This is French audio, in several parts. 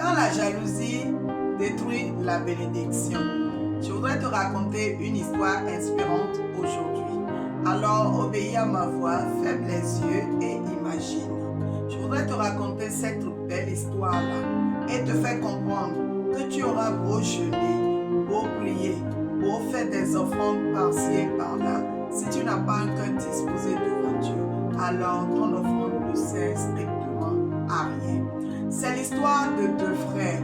Quand la jalousie détruit la bénédiction. Je voudrais te raconter une histoire inspirante aujourd'hui. Alors obéis à ma voix, ferme les yeux et imagine. Je voudrais te raconter cette belle histoire-là et te faire comprendre que tu auras beau jeûner, beau prier, beau faire des offrandes par-ci et par-là. Si tu n'as pas un cœur disposé devant Dieu, alors ton offrande ne sert strictement à rien. C'est l'histoire de deux frères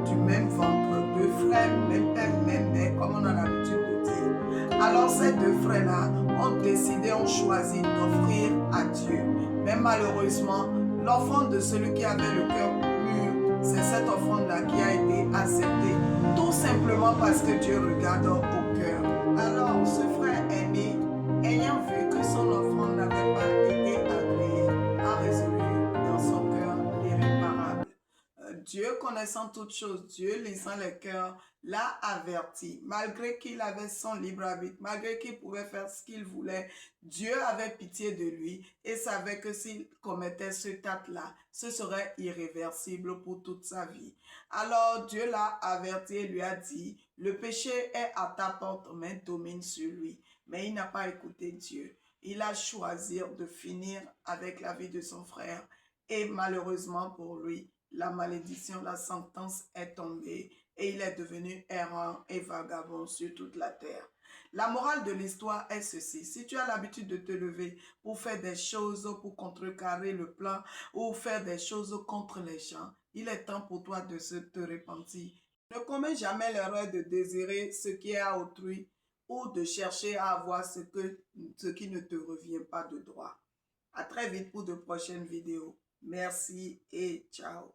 du même ventre, deux frères, même père, même mère, comme on a l'habitude de dire. Alors ces deux frères-là ont choisi d'offrir à Dieu. Mais malheureusement, l'offrande de celui qui avait le cœur pur, c'est cette offrande-là qui a été acceptée, tout simplement parce que Dieu regarde au cœur. Alors ce frère aîné, ayant vu que son offrande n'avait pas été agréée, a résolu dans son cœur l'irréparable. Dieu connaissant toutes choses, Dieu lisant les cœurs, l'a averti. Malgré qu'il avait son libre arbitre, malgré qu'il pouvait faire ce qu'il voulait, Dieu avait pitié de lui et savait que s'il commettait ce acte-là, ce serait irréversible pour toute sa vie. Alors Dieu l'a averti et lui a dit, le péché est à ta porte, mais domine sur lui. Mais il n'a pas écouté Dieu. Il a choisi de finir avec la vie de son frère et malheureusement pour lui, la malédiction, la sentence est tombée et il est devenu errant et vagabond sur toute la terre. La morale de l'histoire est ceci. Si tu as l'habitude de te lever pour faire des choses pour contrecarrer le plan ou faire des choses contre les gens, il est temps pour toi de te repentir. Ne commets jamais l'erreur de désirer ce qui est à autrui ou de chercher à avoir ce qui ne te revient pas de droit. À très vite pour de prochaines vidéos. Merci et ciao.